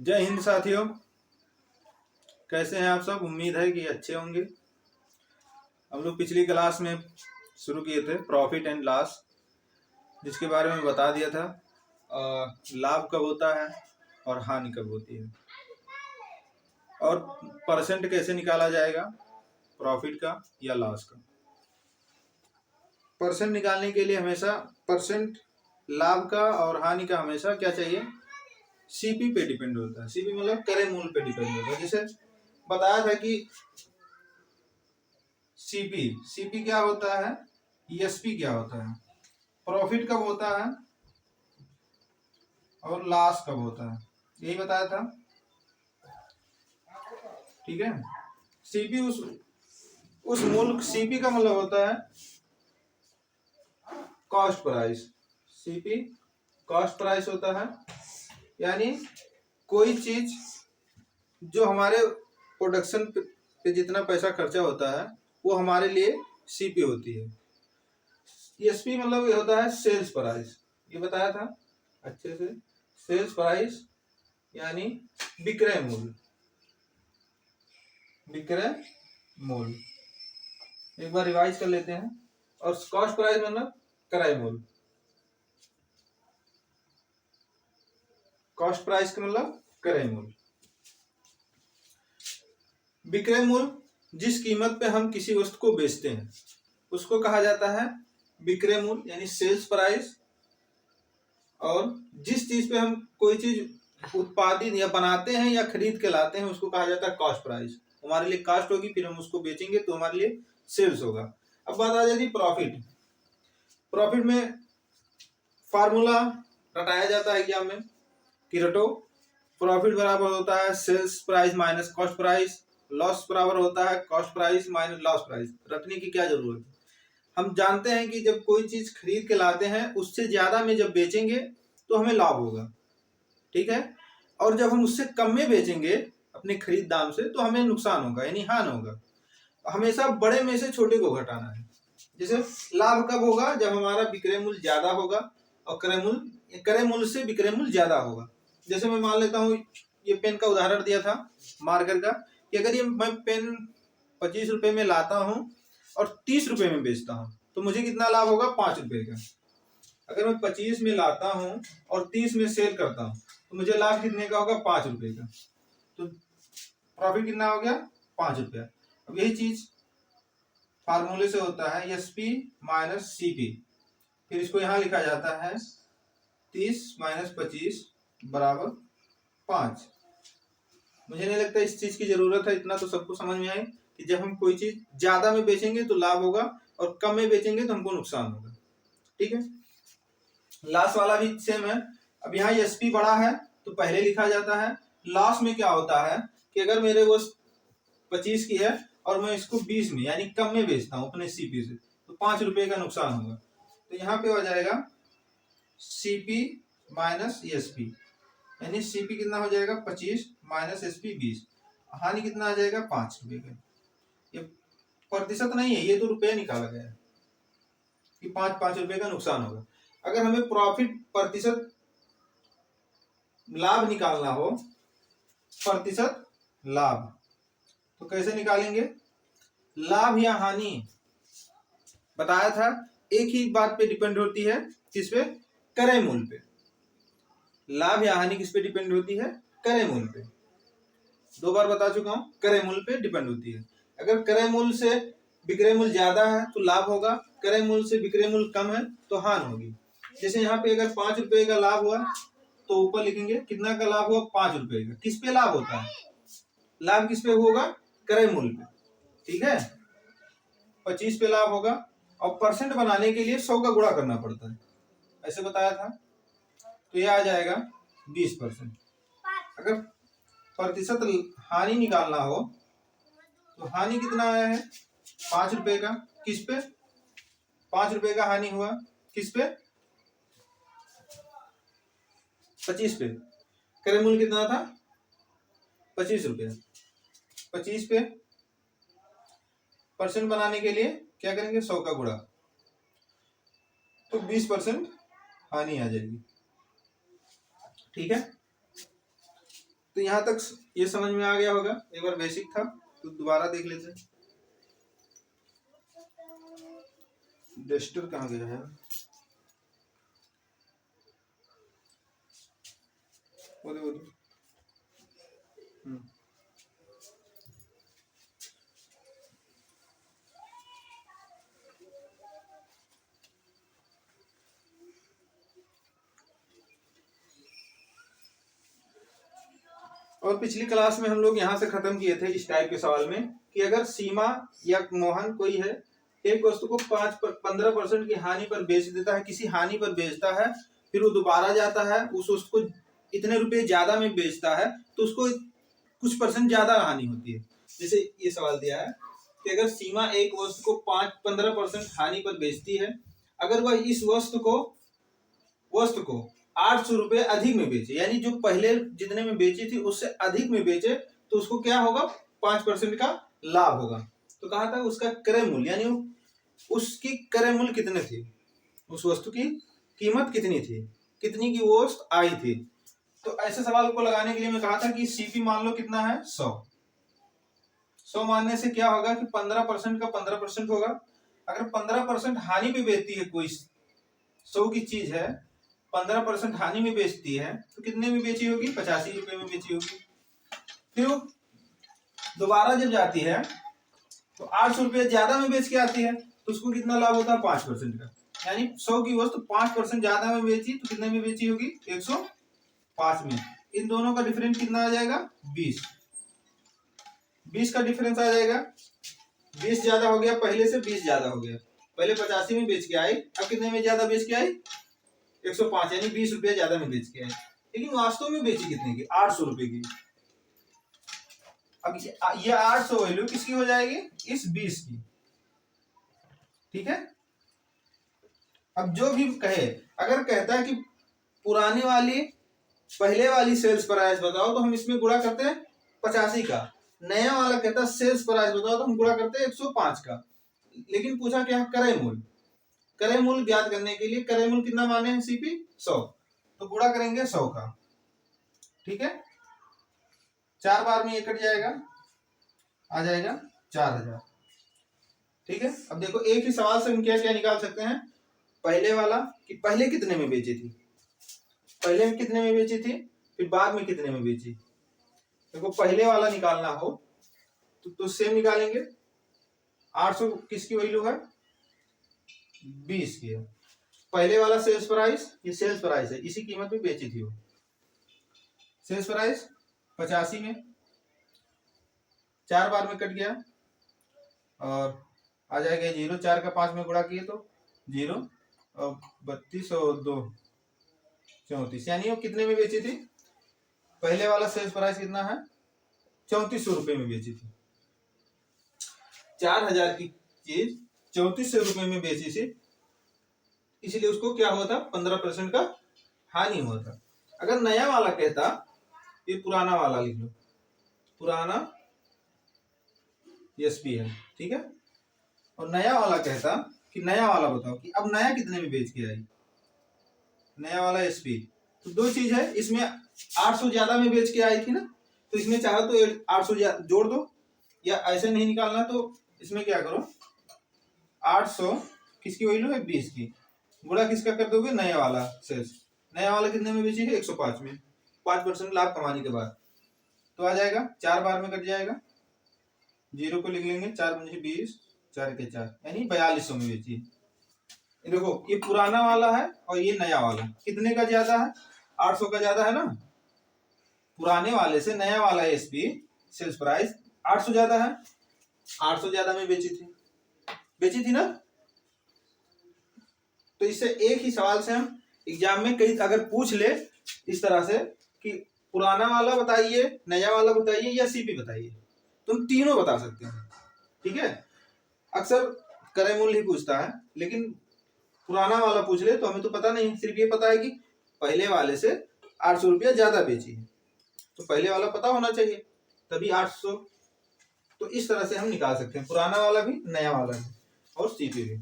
जय हिंद साथियों, कैसे हैं आप सब। उम्मीद है कि अच्छे होंगे। हम लोग पिछली क्लास में शुरू किए थे प्रॉफिट एंड लॉस, जिसके बारे में बता दिया था लाभ कब होता है और हानि कब होती है, और परसेंट कैसे निकाला जाएगा प्रॉफिट का या लॉस का। परसेंट निकालने के लिए हमेशा परसेंट लाभ का और हानि का हमेशा क्या चाहिए, सीपी पे डिपेंड होता है। सीपी मतलब क्रय मूल्य पे डिपेंड होता है। जैसे बताया था कि सीपी क्या होता है, एसपी क्या होता है, प्रॉफिट कब होता है और लॉस कब होता है, यही बताया था। ठीक है। सीपी उस मूल्य, सीपी का मतलब होता है cost price. CP cost price होता है, यानी कोई चीज जो हमारे प्रोडक्शन पे जितना पैसा खर्चा होता है वो हमारे लिए सीपी होती है। एसपी मतलब ये होता है सेल्स प्राइस, ये बताया था अच्छे से। सेल्स प्राइस यानी विक्रय मूल्य। विक्रय मूल्य एक बार रिवाइज कर लेते हैं। और कॉस्ट प्राइस मतलब क्रय मूल्य। कॉस्ट प्राइस का मतलब क्रय मूल्य। विक्रय मूल्य जिस कीमत पे हम किसी वस्तु को बेचते हैं उसको कहा जाता है विक्रय मूल्य, यानी सेल्स प्राइस। और जिस चीज पे हम कोई चीज उत्पादित या बनाते हैं या खरीद के लाते हैं उसको कहा जाता है कॉस्ट प्राइस। हमारे लिए कॉस्ट होगी, फिर हम उसको बेचेंगे तो हमारे लिए सेल्स होगा। अब बात आ जाती प्रॉफिट। प्रॉफिट में फार्मूला रटाया जाता है एग्जाम में कि रटो, प्रॉफिट बराबर होता है sales price minus cost price, loss बराबर होता है cost price minus loss price. रटने की क्या जरूरत है, हम जानते हैं कि जब कोई चीज खरीद के लाते हैं उससे ज्यादा में जब बेचेंगे तो हमें लाभ होगा, ठीक है। और जब हम उससे कम में बेचेंगे अपने खरीद दाम से तो हमें नुकसान होगा, यानी हानि होगा। हमेशा बड़े में से छोटे को घटाना है। जैसे लाभ कब होगा, जब हमारा विक्रय मूल्य ज्यादा होगा और क्रय मूल्य से विक्रय मूल्य ज्यादा होगा। जैसे मैं मान लेता हूँ, ये पेन का उदाहरण दिया था मार्कर का, कि अगर ये मैं पेन 25 रुपए में लाता हूँ और 30 रुपए में बेचता हूँ तो मुझे कितना लाभ होगा, 5 रुपए का। अगर मैं 25 में लाता हूँ और 30 में सेल करता हूँ तो मुझे लाभ कितने का होगा, 5 रुपए का। तो प्रॉफिट कितना हो गया, 5 रुपया। अब यही चीज फार्मूले से होता है एसपी माइनस सीपी। फिर इसको यहां लिखा जाता है 30 माइनस 25 बराबर 5। मुझे नहीं लगता इस चीज की जरूरत है, इतना तो सबको समझ में आए कि जब हम कोई चीज ज्यादा में बेचेंगे तो लाभ होगा और कम में बेचेंगे तो हमको नुकसान होगा। ठीक है। लॉस वाला भी सेम है। अब यहाँ एसपी बड़ा है तो पहले लिखा जाता है। लॉस में क्या होता है कि अगर मेरे वो 25 की है और मैं इसको 20 में यानी कम में बेचता हूँ अपने सीपी से, तो 5 रुपए का नुकसान होगा। तो यहाँ पे हो जाएगा सीपी माइनस एसपी, यानी सीपी कितना हो जाएगा 25 माइनस एसपी 20। हानि कितना आ जाएगा, 5 रुपए का। ये प्रतिशत नहीं है, ये तो रुपया निकाला गया है कि 5 रुपए का नुकसान होगा। अगर हमें प्रॉफिट प्रतिशत लाभ निकालना हो, प्रतिशत लाभ, तो कैसे निकालेंगे। लाभ या हानि बताया था एक ही बात पे डिपेंड होती है, किस पे, क्रय मूल्य पे। लाभ या हानि किस पे डिपेंड होती है, क्रय मूल्य पे। 2 बार बता चुका हूं, क्रय मूल्य पे डिपेंड होती है। अगर क्रय मूल्य से विक्रय मूल्य ज्यादा है तो लाभ होगा, क्रय मूल्य से विक्रय मूल्य कम है तो हानि होगी। जैसे यहाँ पे अगर 5 रुपए का लाभ हुआ तो ऊपर लिखेंगे कितना का लाभ हुआ, 5 रुपए का। किस पे लाभ होता है, लाभ किस पे होगा, क्रय मूल्य पे। ठीक है, 25 पे लाभ होगा। और परसेंट बनाने के लिए 100 का गुणा करना पड़ता है, ऐसे बताया था। तो ये आ जाएगा 20%। अगर प्रतिशत हानि निकालना हो तो हानि कितना आया है, 5 रुपए का। किस पे, 5 रुपए का हानि हुआ, किस पे, 25 पे। क्रय मूल्य कितना था, 25 रुपए। 25 पे परसेंट बनाने के लिए क्या करेंगे, 100 का गुणा, तो 20% हानि आ जाएगी। ठीक है। तो यहाँ तक ये समझ में आ गया होगा। एक बार बेसिक था तो दोबारा देख लेते हैं। डस्टर कहाँ गया है? बोले और पिछली क्लास में हम लोग यहाँ से खत्म किए थे इस टाइप के सवाल में कि अगर सीमा या मोहन कोई है एक वस्तु को 15% की हानि पर बेच देता है, किसी हानि पर बेचता है, फिर वो दोबारा जाता है उस वस्तु को इतने रुपए ज्यादा में बेचता है तो उसको कुछ परसेंट ज्यादा हानि होती है। जैसे ये सवाल दिया है कि अगर सीमा एक वस्तु को 15% हानि पर बेचती है, अगर वह इस वस्तु को 800 रुपए अधिक में बेचे, यानी जो पहले जितने में बेची थी उससे अधिक में बेचे, तो उसको क्या होगा? 5% का लाभ होगा। तो कहा था उसका क्रय मूल्य, यानी उसकी क्रय मूल्य कितने थे, उस वस्तु की कीमत कितनी थी, कितनी की वो वस्तु आई थी। तो ऐसे सवाल को लगाने के लिए मैं कहा था कि सीपी मान लो कितना है? 100 मानने से क्या होगा कि 15% का 15% होगा। अगर 15% हानि पे बेचती है कोई 100 की चीज है, 15% हानि में बेचती है तो कितने में बेची होगी? 85 रुपए में बेची होगी। फिर वो दोबारा जब जाती है तो 800 रुपये ज्यादा में बेच के आती है तो उसको कितना लाभ होता है? 5% का। यानी 100 की वस्तु 5% ज्यादा में बेची तो कितने में बेची होगी? 105 में। इन दोनों का डिफरेंस कितना आ जाएगा? 20 का डिफरेंस आ जाएगा। 20 ज्यादा हो गया पहले से, 20 ज्यादा हो गया। पहले 85 में बेच के आई, अब कितने में ज्यादा बेच के आई? 105, यानी 20 रुपये ज्यादा में बेच के आई। लेकिन वास्तव में बेची कितने की? 800 रुपए की। अब ये 800 वैल्यू किसकी हो जाएगी? इस 20 की। ठीक है। अब जो भी कहे, अगर कहता है कि पुरानी वाली पहले वाली सेल्स प्राइस बताओ, तो हम इसमें गुणा करते हैं 85 का। नया वाला कहता है सेल्स प्राइस बताओ, तो हम गुणा करते हैं 105 का। लेकिन पूछा क्या? क्रय मूल्य। क्रय मूल्य ज्ञात करने के लिए क्रय मूल्य कितना माने हैं? सीपी 100, तो गुणा करेंगे 100 का। ठीक है। 4 बार में ये कट जाएगा, आ जाएगा 4000। ठीक है। अब देखो एक ही सवाल से हम क्या क्या निकाल सकते हैं। पहले वाला कि पहले कितने में बेची थी, पहले में कितने में बेची थी, फिर बाद में कितने में बेची। देखो पहले वाला निकालना हो तो सेम निकालेंगे। 800 किसकी वैल्यू है? 20 की है। पहले वाला सेल्स प्राइस, ये सेल्स प्राइस है, इसी कीमत में बेची थी वो। सेल्स प्राइस 85 में, 4 बार में कट गया और आ जाएगा 0। 4 का 5 में गुणा किए तो 0 और 32 और 2 34, यानी वो कितने में बेची थी? पहले वाला सेल्स प्राइस कितना है? 3400 रुपए में बेची थी। 4000 की चीज 3400 रुपए में बेची थी, इसलिए उसको क्या हुआ था? 15% का हानि हुआ था। अगर नया वाला कहता, ये पुराना वाला लिख लो, पुराना एसपी है, ठीक है। और नया वाला कहता कि नया वाला बताओ कि अब नया कितने में बेच के आई, नया वाला एसपी। तो दो चीज है इसमें, 800 ज्यादा में बेच के आई थी ना, तो इसमें चाहो तो 800 जोड़ दो, या ऐसे नहीं निकालना तो इसमें क्या करो, 800 किसकी वैल्यू है? 20 की। गुणा किसका कर दोगे? नया वाला सेल्स। नया वाला कितने में बेची है? 105 में। 5% लाभ कमाने के बाद तो आ जाएगा 4 बार में कट जाएगा, 0 को लिख लेंगे, 4 पंजे 20, 4 के 4, यानी 4200 में बेची। देखो ये पुराना वाला है और ये नया वाला, कितने का ज्यादा है? 800 का ज्यादा है ना। पुराने वाले से नया वाला एसपी सेल्स प्राइस 800 ज्यादा है, 800 ज्यादा में बेची थी ना। तो इससे एक ही सवाल से हम एग्जाम में कई अगर पूछ ले इस तरह से कि पुराना वाला बताइए, नया वाला बताइए या सीपी बताइए, तुम तीनों बता सकते हैं। ठीक है। अक्सर क्रय मूल्य ही पूछता है, लेकिन पुराना वाला पूछ ले तो हमें तो पता नहीं, सिर्फ ये पता है कि पहले वाले से 800 रुपया ज्यादा बेची है, तो पहले वाला पता होना चाहिए, तभी 800। तो इस तरह से हम निकाल सकते हैं, पुराना वाला भी, नया वाला भी और सीपी भी।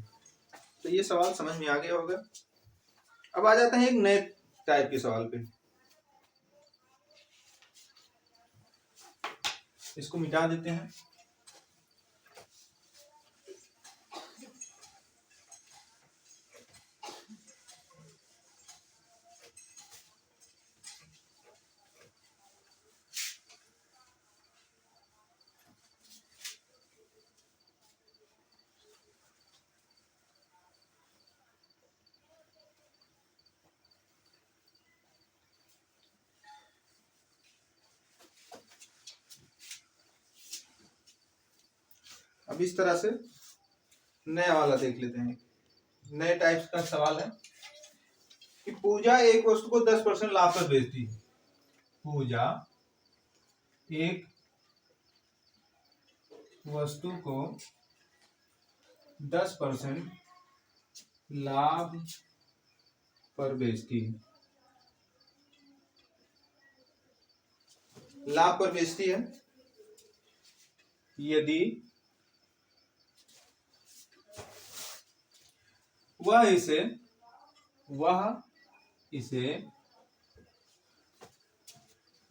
तो ये सवाल समझ में आ गया होगा। अब आ जाते हैं एक नए टाइप के सवाल पे। इसको मिटा देते हैं। अब इस तरह से नया वाला देख लेते हैं। नए टाइप्स का सवाल है कि पूजा एक वस्तु को 10% लाभ पर बेचती है। पूजा एक वस्तु को 10% लाभ पर बेचती है। लाभ पर बेचती है यदि वह इसे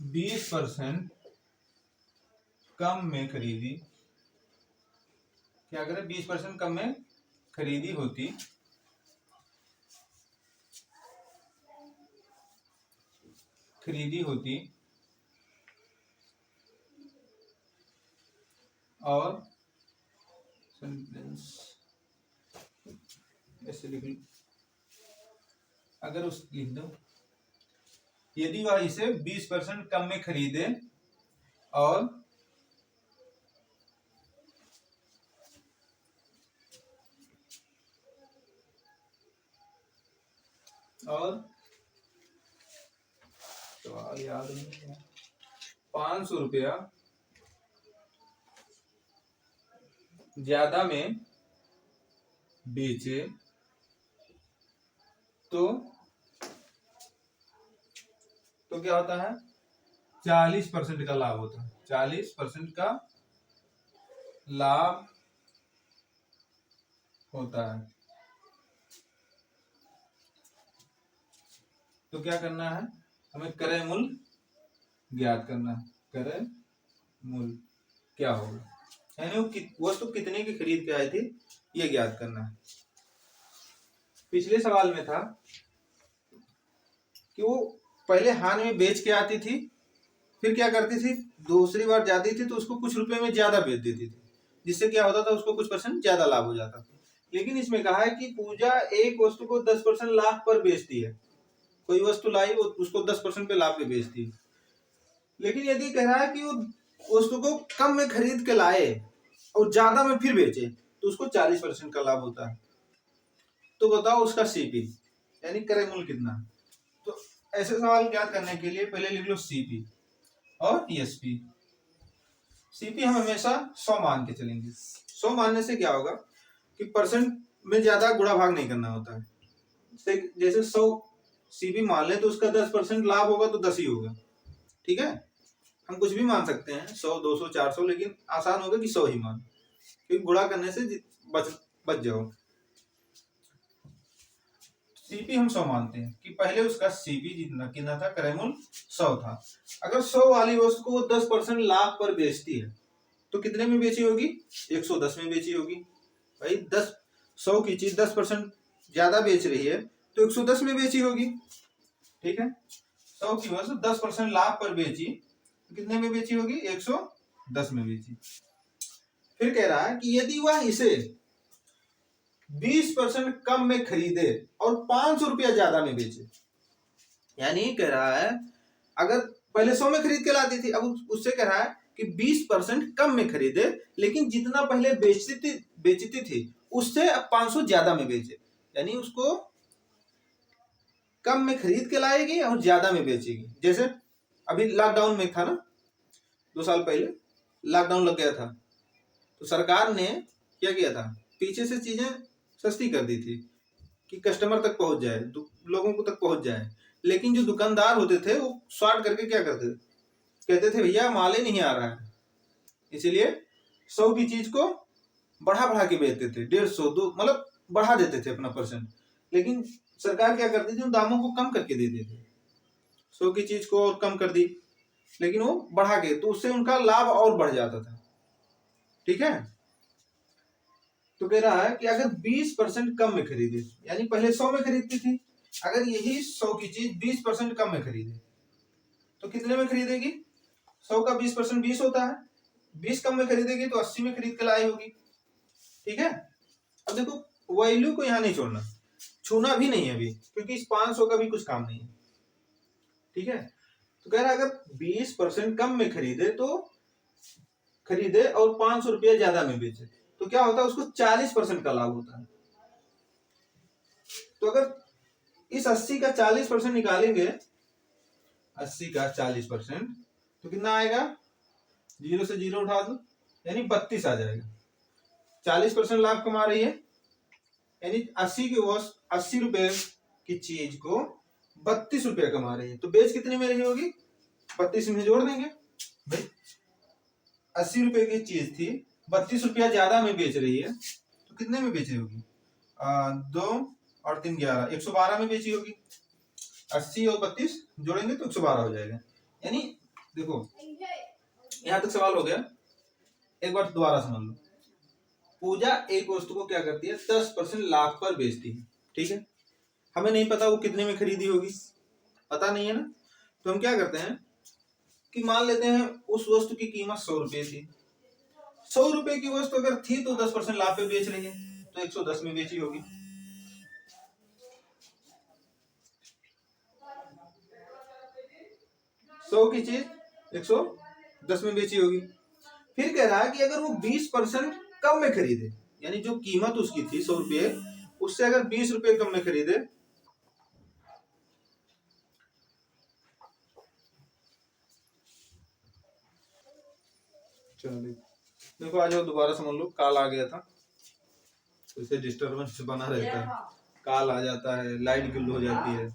20% कम में खरीदी। क्या करें? 20% कम में खरीदी होती और सेंटेंस ऐसे लिख लो, अगर उस लिख दो, यदि वह इसे 20% कम में खरीदे और तो याद नहीं, 500 रुपया ज्यादा में बेचे तो क्या होता है? 40% का लाभ होता है। 40% का लाभ होता है। तो क्या करना है? हमें क्रय मूल्य ज्ञात करना है। क्रय मूल्य क्या होगा, यानी वो वस्तु कितने की खरीद के आई थी, ये ज्ञात करना है। पिछले सवाल में था कि वो पहले हान में बेच के आती थी, फिर क्या करती थी, दूसरी बार जाती थी तो उसको कुछ रुपए में ज्यादा बेच देती थी, जिससे क्या होता था, उसको कुछ परसेंट ज्यादा लाभ हो जाता था। लेकिन इसमें कहा है कि पूजा एक वस्तु को 10% लाभ पर बेचती है। कोई वस्तु लाई, वो उसको 10% पे लाभ पे बेचती है। लेकिन यदि कह रहा है कि वो वस्तु को कम में खरीद के लाए और ज्यादा में फिर बेचे तो उसको 40% का लाभ होता है। तो बताओ उसका सीपी यानी क्रय मूल्य कितना। तो ऐसे सवाल ज्ञात करने के लिए पहले लिख लो सीपी और ईएसपी। सीपी हम हमेशा 100 मान के चलेंगे। 100 मानने से क्या होगा कि परसेंट में ज्यादा गुणा भाग नहीं करना होता है। जैसे 100 सीपी मान ले तो उसका 10% लाभ होगा तो 10 ही होगा। ठीक है, हम कुछ भी मान सकते हैं, 100, 200, 400, लेकिन आसान होगा कि 100 ही मान, क्योंकि गुणा करने से बच जाओ। सीपी हम 100 मानते हैं कि पहले उसका सीपी कितना था, क्रय मूल्य 100 था। अगर 100 वाली वस्तु को 10% लाभ पर बेचती है तो कितने में बेची होगी? 110 में बेची होगी। भाई 100 की चीज 10% ज्यादा बेच रही है तो 110 में बेची होगी। ठीक है, 100 की वस्तु 10% लाभ पर बेची तो कितने में बेची होगी? 110 में बेची। फिर कह रहा है कि यदि वह इसे 20% कम में खरीदे और 500 रुपया ज्यादा में बेचे, यानी कह रहा है अगर पहले 100 में खरीद के लाती थी, अब उससे कह रहा है कि 20% कम में खरीदे, लेकिन जितना पहले बेचती थी उससे अब 500 ज्यादा में बेचे, यानी उसको कम में खरीद के लाएगी और ज्यादा में बेचेगी। जैसे अभी लॉकडाउन में था ना, 2 साल पहले लॉकडाउन लग गया था, तो सरकार ने क्या किया था, पीछे से चीजें सस्ती कर दी थी कि कस्टमर तक पहुंच जाए, लोगों को तक पहुंच जाए। लेकिन जो दुकानदार होते थे वो शॉर्ट करके क्या करते थे, कहते थे भैया माल ही नहीं आ रहा है, इसीलिए 100 की चीज को बढ़ा के बेचते थे, 150, 2 मतलब बढ़ा देते थे अपना परसेंट। लेकिन सरकार क्या करती थी, उन दामों को कम करके दे देती थी। 100 की चीज को और कम कर दी, लेकिन वो बढ़ा के, तो उससे उनका लाभ और बढ़ जाता था। ठीक है, तो कह रहा है कि अगर 20% कम में खरीदे, यानी पहले 100 में खरीदती थी, अगर यही 100 की चीज 20% कम में खरीदे तो कितने में खरीदेगी? 100 का 20% 20 होता है, 20 कम में खरीदेगी तो 80 में खरीद के लाई होगी। ठीक है, अब देखो वैल्यू को यहाँ नहीं छोड़ना, छूना भी नहीं है अभी, क्योंकि इस 500 का भी कुछ काम नहीं है। ठीक है, तो कह रहा है अगर 20% कम में खरीदे तो खरीदे और 500 रुपया ज्यादा में बेचे तो क्या होता है? उसको 40% का लाभ होता है। तो अगर इस 80 का 40% निकालेंगे, 80 का 40%, तो कितना आएगा? 0 से 0 उठा दो, यानी 32 आ जाएगा। 40% लाभ कमा रही है, यानी 80 रुपए की चीज को 32 रुपया कमा रही है, तो बेच कितने में रही होगी? 32 में जोड़ देंगे भाई। 80 रुपए की चीज थी, 32 रुपया ज्यादा में बेच रही है, तो कितने में बेची होगी? 2 और 3 11, 112 में बेची होगी। 80 और 32 जोड़ेंगे तो 112 हो जाएगा। यानी देखो यहां तक सवाल हो गया, एक बार दोबारा समझ लो। पूजा एक वस्तु को क्या करती है? 10% लाभ पर बेचती है। ठीक है, हमें नहीं पता वो कितने में खरीदी होगी, पता नहीं है ना, तो हम क्या करते हैं कि मान लेते हैं उस वस्तु की कीमत 100 रुपए थी। 100 रुपए की वस्तु अगर थी तो 10% लाभ पे बेच रही है, तो 110 में बेची होगी। सौ की चीज 110 में बेची होगी। फिर कह रहा है कि अगर वो 20% कम में खरीदे, यानी जो कीमत उसकी थी 100 रुपये, उससे अगर 20 रुपये कम में खरीदे, चलो देखो आज दोबारा समझ लो, कॉल आ गया था, इसे डिस्टरबेंस बना रहता है, कॉल आ जाता है, लाइट गुल हो जाती है,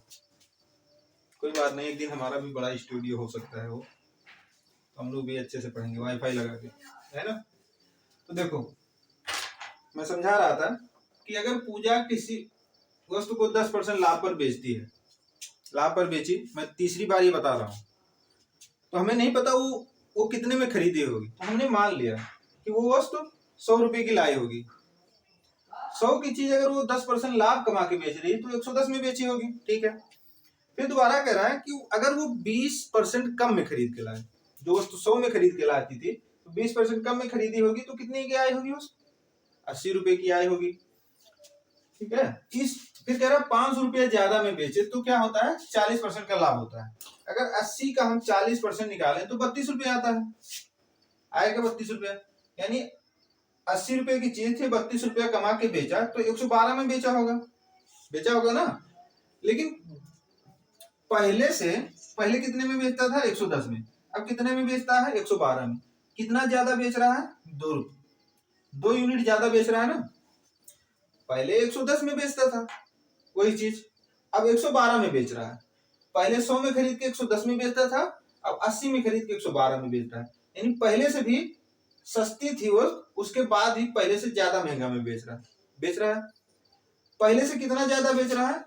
कोई बात नहीं, एक दिन हमारा भी बड़ा स्टूडियो हो सकता है, वो हम लोग भी अच्छे से पढ़ेंगे वाईफाई लगा के, है ना। तो देखो मैं समझा रहा था कि अगर पूजा किसी वस्तु को 10% लाभ पर बेचती है, लाभ पर बेची, मैं तीसरी बार ये बता रहा हूँ, तो हमें नहीं पता वो कितने में खरीदी होगी, तो हमने मान लिया कि वो वस्तु 100 रुपए की लाई होगी। 100 की चीज अगर वो 10% लाभ कमा के बेच रही है तो 110 में बेची होगी। ठीक है, फिर दोबारा कह रहा है कि अगर वो 20% कम में खरीद के लाए, जो वस्तु 100 में खरीद के लाती थी तो 20% कम में खरीदी होगी, तो कितने की आई होगी? उस 80 रुपए की आई होगी। ठीक है, इस फिर कह रहा है 500 रुपया ज्यादा में बेचे तो क्या होता है? 40% का लाभ होता है। अगर 80 का हम 40% निकालें तो 32 रुपया आता है, आएगा 32 रुपया, यानी 80 रुपए की चीज थी, 32 रुपया कमा के बेचा तो 112 में बेचा होगा ना। लेकिन पहले कितने में बेचता था? 110 में, अब कितने में बेचता है? 112 में। कितना ज्यादा बेच रहा है? 2 यूनिट ज्यादा बेच रहा है ना। पहले 110 में बेचता था वही चीज, अब 112 में बेच रहा है। पहले 100 में खरीद के 110 में बेचता था, अब 80 में खरीद के 112 में बेच रहा है, यानी पहले से भी सस्ती थी वो, उसके बाद भी पहले से ज्यादा महंगा में बेच रहा है। पहले से कितना ज्यादा बेच रहा है?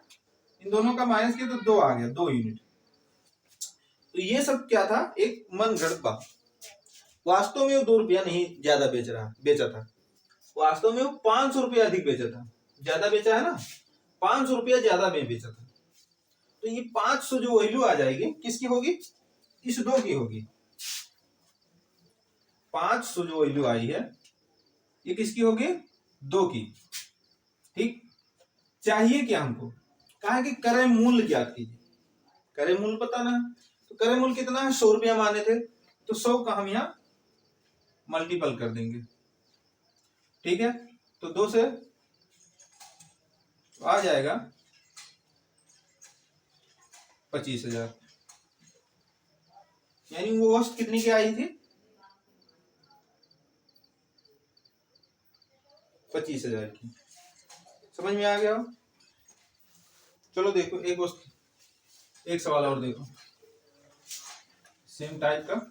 इन दोनों का माइनस किया तो 2 आ गया, 2 यूनिट। तो ये सब क्या था? एक मनगढ़ंत बात। वास्तव में वो 2 रुपया नहीं ज्यादा बेचा था, वास्तव में वो 500 रुपया अधिक बेचा था, ज्यादा बेचा है ना, 500 रुपया ज्यादा में बेचा था। तो ये 500 जो वैल्यू आ जाएगी किसकी होगी? इस 2 की होगी। 500 जो वैल्यू आई है ये किसकी होगी? 2 की। ठीक, चाहिए क्या हमको? कहा कि क्रय मूल्य ज्ञात कीजिए, क्रय मूल्य बताना है। तो क्रय मूल्य कितना है? 100 रुपया माने थे, तो 100 का हम यहाँ मल्टीपल कर देंगे। ठीक है, तो 2 से तो आ जाएगा 25,000, यानी वो वस्तु कितनी की आई थी? 25,000 की। समझ में आ गया? चलो देखो एक सवाल और देखो, सेम टाइप का।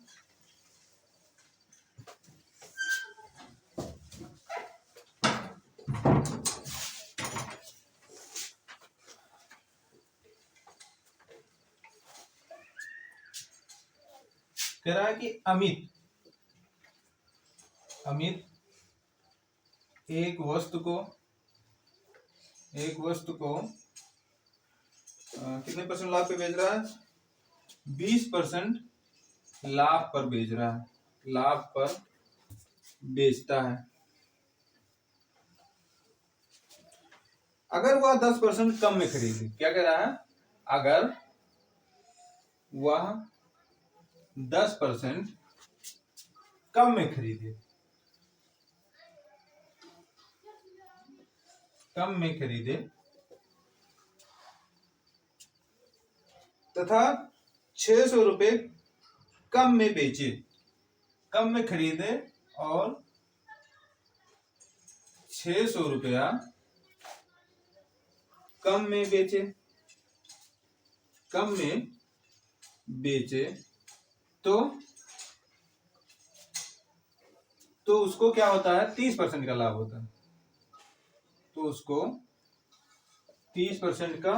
कह रहा है कि अमित एक वस्तु को कितने परसेंट लाभ पे बेच रहा है? 20% लाभ पर बेच रहा है, लाभ पर बेचता है। अगर वह 10% कम में खरीदे, क्या कह रहा है? अगर वह 10% कम में खरीदे, तथा 600 रुपये कम में बेचे, कम में खरीदे और 600 रुपया कम में बेचे तो उसको क्या होता है? 30% का लाभ होता है। तो उसको 30% का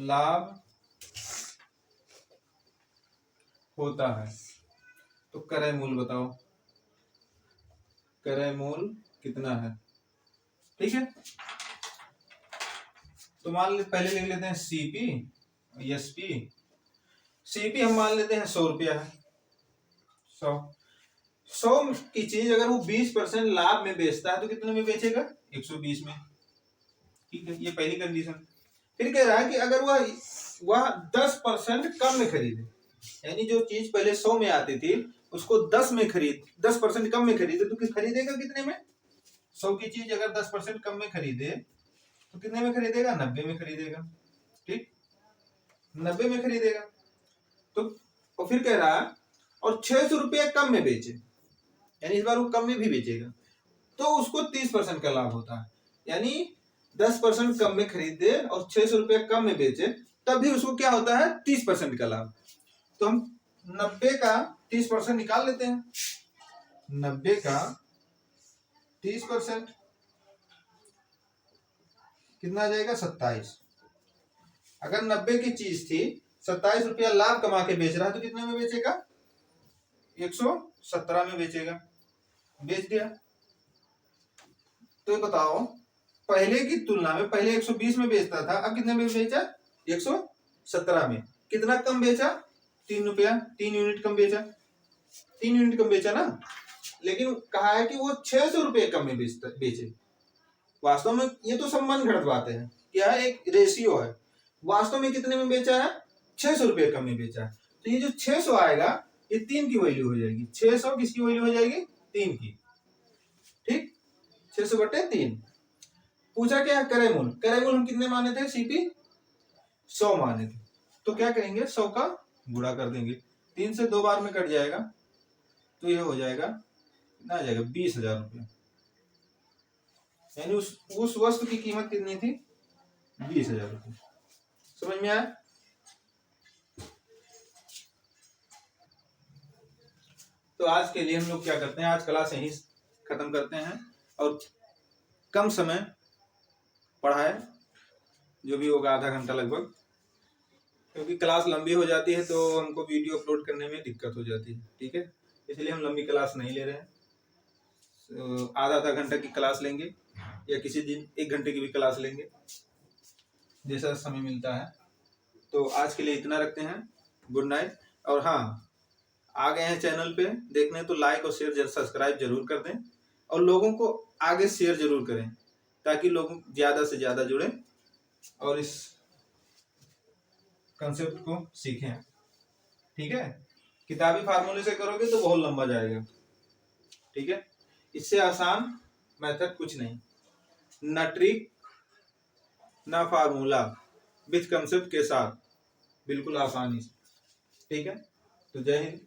लाभ होता है। तो क्रय मूल्य बताओ, क्रय मूल्य कितना है? ठीक है, तो मान ले, पहले लिख लेते हैं सीपी एसपी। सीपी हम मान लेते हैं 100 रुपया है। 100 की चीज अगर वो 20% लाभ में बेचता है तो कितने में बेचेगा? 120 में। ठीक है, ये पहली कंडीशन। फिर कह रहा है कि अगर वह 10% कम में खरीदे, यानी जो चीज पहले 100 में आती थी उसको 10% कम में खरीदे तो खरीदेगा कितने में? 100 की चीज अगर 10% कम में खरीदे तो कितने में खरीदेगा? 90 में खरीदेगा। ठीक, 90 में खरीदेगा। तो और फिर कह रहा है और 600 रुपया कम में बेचे, यानी इस बार वो कम में भी बेचेगा तो उसको 30% का लाभ होता है। यानी 10% कम में खरीदे और 600 रुपया कम में बेचे तब भी उसको क्या होता है? 30% का लाभ। तो हम 90 का 30% निकाल लेते हैं। 90 का 30% कितना आ जाएगा? 27। अगर 90 की चीज थी, 27 रुपया लाभ कमा के बेच रहा है तो कितने में बेचेगा? 117 में बेचेगा। बेच दिया। तो बताओ, पहले की तुलना में पहले 120 में बेचता था, अब कितने में बेचा? 117 में। कितना कम बेचा? 3 रुपया, 3 यूनिट कम बेचा। 3 यूनिट कम बेचा ना, लेकिन कहा है कि वो 600 रुपये कम में बेचे। वास्तव में ये तो संबंध घड़त बातें हैं, क्या है? एक रेशियो है। वास्तव में कितने में बेचा है? 600 रुपये कम में बेचा है। तो ये जो 600 आएगा ये 3 की वैल्यू हो जाएगी। 600 किसकी वैल्यू हो जाएगी? 3 की। ठीक, 600/3। पूछा क्या है? क्रय मूल्य। क्रय मूल्य हम कितने माने थे? सीपी 100 माने थे। तो क्या करेंगे? 100 का गुणा कर देंगे। 3 से 2 बार में कट जाएगा तो यह हो जाएगा, कितना आ जाएगा? 20,000 रुपये। यानी उस वस्तु की कीमत कितनी थी? 20,000 रुपये। समझ में आया? तो आज के लिए हम लोग क्या करते हैं, आज क्लास यहीं खत्म करते हैं और कम समय पढ़ाए, जो भी होगा आधा घंटा लगभग, क्योंकि क्लास लंबी हो जाती है तो हमको वीडियो अपलोड करने में दिक्कत हो जाती है। ठीक है, इसलिए हम लंबी क्लास नहीं ले रहे हैं। आधा आधा घंटा की क्लास लेंगे या किसी दिन 1 घंटे की भी क्लास लेंगे, जैसा समय मिलता है। तो आज के लिए इतना रखते हैं। Good night. और हाँ, आ गए हैं चैनल पे देखने तो लाइक और शेयर सब्सक्राइब जरूर कर दें और लोगों को आगे शेयर जरूर करें ताकि लोग ज्यादा से ज्यादा जुड़े और इस कंसेप्ट को सीखें। ठीक है, किताबी फार्मूले से करोगे तो बहुत लंबा जाएगा। ठीक है, इससे आसान मेथड कुछ नहीं, ना ट्रिक ना फार्मूला, विथ कंसेप्ट के साथ, बिल्कुल आसानी से। ठीक है, तो जय हिंद।